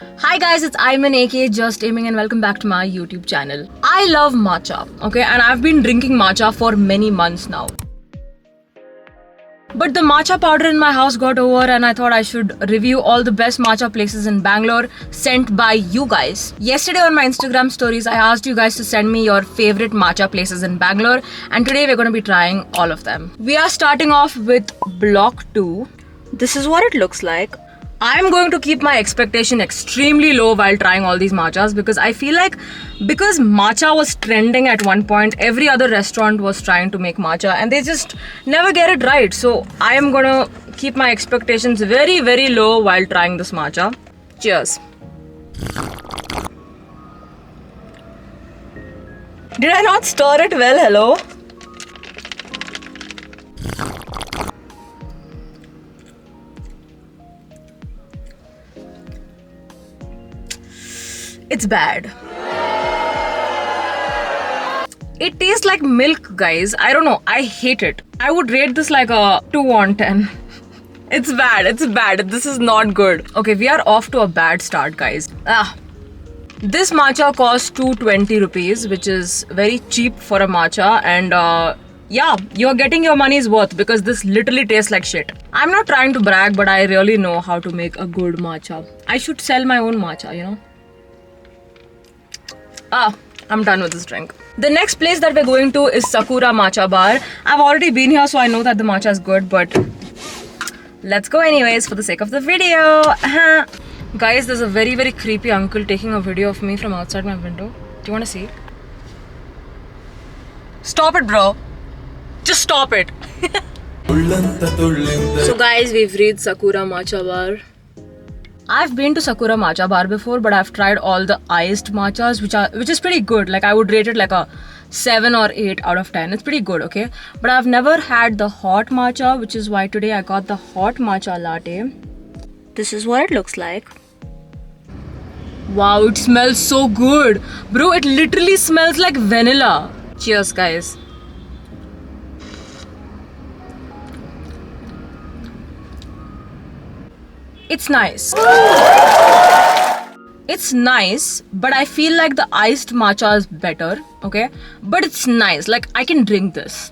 Hi guys, it's Ayman aka Just Aiming and welcome back to my YouTube channel. I love matcha, okay, and I've been drinking matcha for many months now. But the matcha powder in my house got over and I thought I should review all the best matcha places in Bangalore sent by you guys. Yesterday on my Instagram stories, I asked you guys to send me your favorite matcha places in Bangalore and today we're going to be trying all of them. We are starting off with Block 2. This is what it looks like. I'm going to keep my expectation extremely low while trying all these matchas because I feel like because matcha was trending at one point, every other restaurant was trying to make matcha and they just never get it right. So I am gonna keep my expectations very, very low while trying this matcha. Cheers. Did I not stir it well? Hello? It's bad. It tastes like milk, guys. I don't know. I hate it. I would rate this like a 2 on 10. It's bad. It's bad. This is not good. Okay, we are off to a bad start, guys. This matcha costs 220 rupees, which is very cheap for a matcha. And yeah, you're getting your money's worth because this literally tastes like shit. I'm not trying to brag, but I really know how to make a good matcha. I should sell my own matcha, you know. I'm done with this drink. The next place that we're going to is Sakura Matcha Bar. I've already been here, so I know that the matcha is good, but let's go anyways for the sake of the video. Guys, there's a very, very creepy uncle taking a video of me from outside my window. Do you want to see? Stop it, bro. Just stop it. So guys, we've reached Sakura Matcha Bar. I've been to Sakura Matcha Bar before, but I've tried all the iced matchas, which is pretty good. Like I would rate it like a 7 or 8 out of 10. It's pretty good, okay? But I've never had the hot matcha, which is why today I got the hot matcha latte. This is what it looks like. Wow, it smells so good. Bro, it literally smells like vanilla. Cheers, guys. It's nice. It's nice, but I feel like the iced matcha is better, okay? But it's nice, like I can drink this.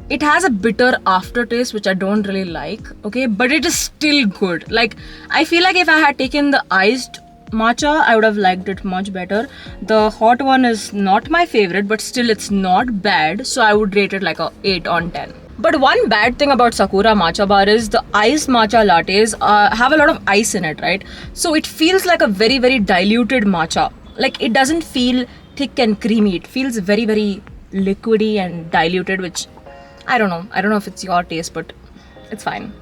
It has a bitter aftertaste, which I don't really like, okay? But it is still good. Like, I feel like if I had taken the iced matcha, I would have liked it much better. The hot one is not my favorite, but still it's not bad. So I would rate it like a 8 on 10. But one bad thing about Sakura Matcha Bar is the iced matcha lattes have a lot of ice in it, right? So it feels like a very, very diluted matcha. Like it doesn't feel thick and creamy. It feels very, very liquidy and diluted, which I don't know. I don't know if it's your taste, but it's fine.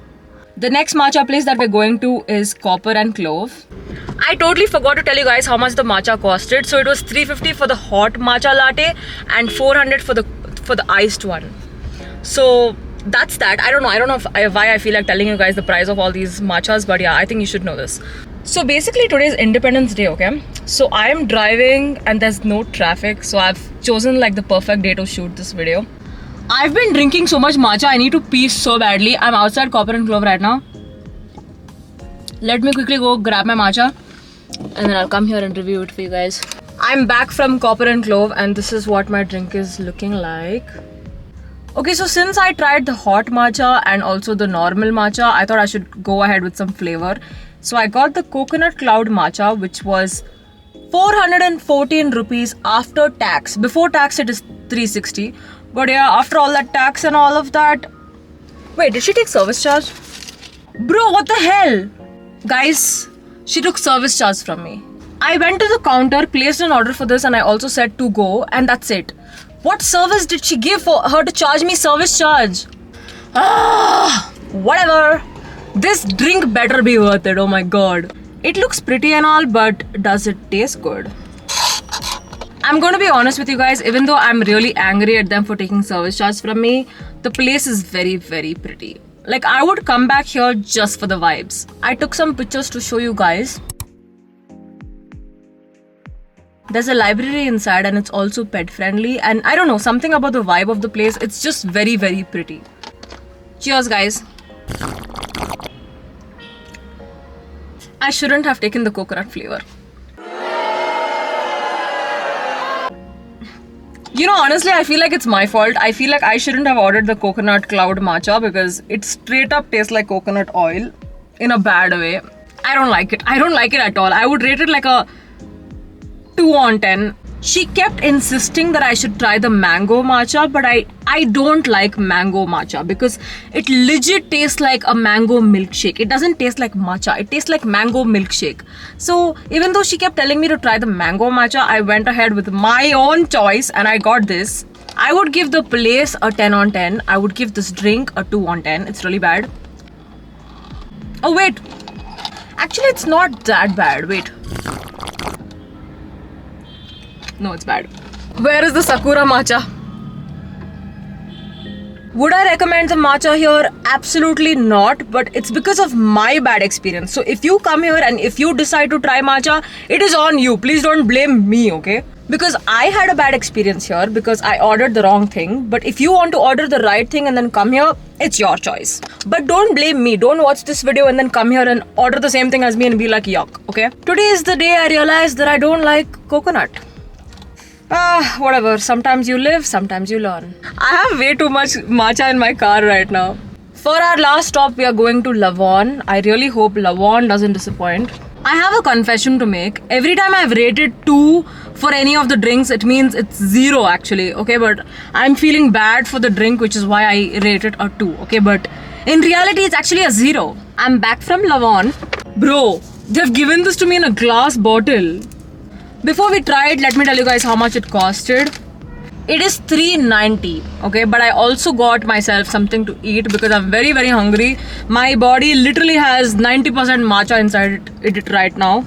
The next matcha place that we're going to is Copper and Clove. I totally forgot to tell you guys how much the matcha costed. So it was 350 for the hot matcha latte and 400 for the iced one. So that's that. I don't know why I feel like telling you guys the price of all these matchas, but yeah, I think you should know this. So basically today is Independence Day, okay? So I am driving and there's no traffic, so I've chosen like the perfect day to shoot this video. I've been drinking so much matcha, I need to pee so badly. I'm outside Copper and Clove right now. Let me quickly go grab my matcha and then I'll come here and review it for you guys. I'm back from Copper and Clove and this is what my drink is looking like. Okay, so since I tried the hot matcha and also the normal matcha, I thought I should go ahead with some flavor. So I got the coconut cloud matcha, which was 414 rupees after tax. Before tax, it is 360. But yeah, after all that tax and all of that... Wait, did she take service charge? Bro, what the hell? Guys, she took service charge from me. I went to the counter, placed an order for this and I also said to go and that's it. What service did she give for her to charge me service charge? Whatever. This drink better be worth it, oh my god. It looks pretty and all, but does it taste good? I'm gonna be honest with you guys, even though I'm really angry at them for taking service charge from me, the place is very, very pretty. Like I would come back here just for the vibes. I took some pictures to show you guys. There's a library inside and it's also pet friendly and I don't know, something about the vibe of the place, it's just very, very pretty. Cheers guys. I shouldn't have taken the coconut flavor. You know, honestly, I feel like it's my fault. I feel like I shouldn't have ordered the coconut cloud matcha because it straight up tastes like coconut oil in a bad way. I don't like it. I don't like it at all. I would rate it like a 2 on 10. She kept insisting that I should try the mango matcha, but I don't like mango matcha because it legit tastes like a mango milkshake. It doesn't taste like matcha. It tastes like mango milkshake. So even though she kept telling me to try the mango matcha, I went ahead with my own choice and I got this. I would give the place a 10 on 10. I would give this drink a 2 on 10. It's really bad. Oh wait. Actually, it's not that bad. Wait. No, it's bad. Where is the Sakura matcha? Would I recommend the matcha here? Absolutely not, but it's because of my bad experience. So if you come here and if you decide to try matcha, it is on you. Please don't blame me, okay? Because I had a bad experience here because I ordered the wrong thing. But if you want to order the right thing and then come here, it's your choice. But don't blame me. Don't watch this video and then come here and order the same thing as me and be like, yuck, okay? Today is the day I realized that I don't like coconut. Whatever. Sometimes you live, sometimes you learn. I have way too much matcha in my car right now. For our last stop, we are going to Lavon. I really hope Lavon doesn't disappoint. I have a confession to make. Every time I've rated 2 for any of the drinks, it means it's 0 actually, okay? But I'm feeling bad for the drink, which is why I rated a 2, okay? But in reality, it's actually a 0. I'm back from Lavon. Bro, they've given this to me in a glass bottle. Before we try it, let me tell you guys how much it costed. It is $3.90, okay? But I also got myself something to eat because I'm very, very hungry. My body literally has 90% matcha inside it right now.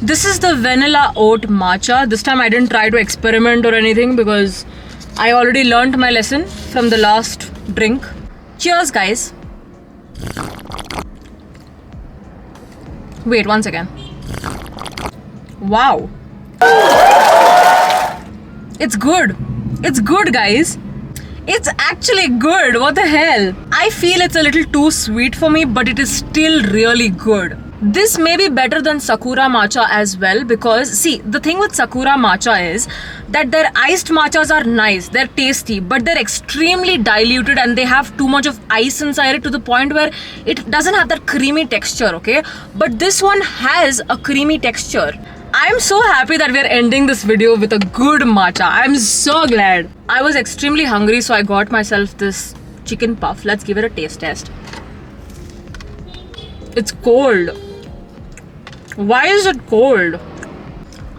This is the vanilla oat matcha. This time I didn't try to experiment or anything because I already learned my lesson from the last drink. Cheers, guys. Wait, one second. Wow. It's good. It's good, guys. It's actually good. What the hell? I feel it's a little too sweet for me, but it is still really good. This may be better than Sakura matcha as well because, see, the thing with Sakura matcha is that their iced matchas are nice, they're tasty, but they're extremely diluted and they have too much of ice inside it to the point where it doesn't have that creamy texture, okay? But this one has a creamy texture. I'm so happy that we're ending this video with a good matcha. I'm so glad. I was extremely hungry, so I got myself this chicken puff. Let's give it a taste test. It's cold. Why is it cold?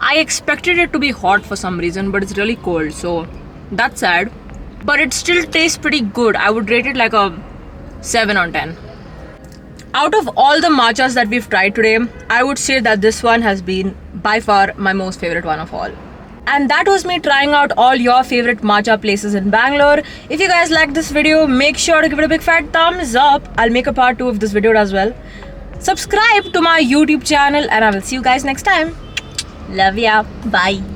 I expected it to be hot for some reason, but it's really cold, so that's sad. But it still tastes pretty good. I would rate it like a 7 on 10. Out of all the matchas that we've tried today, I would say that this one has been by far my most favorite one of all. And that was me trying out all your favorite matcha places in Bangalore. If you guys liked this video, make sure to give it a big fat thumbs up. I'll make a part 2 of this video as well. Subscribe to my YouTube channel and I will see you guys next time. Love ya. Bye.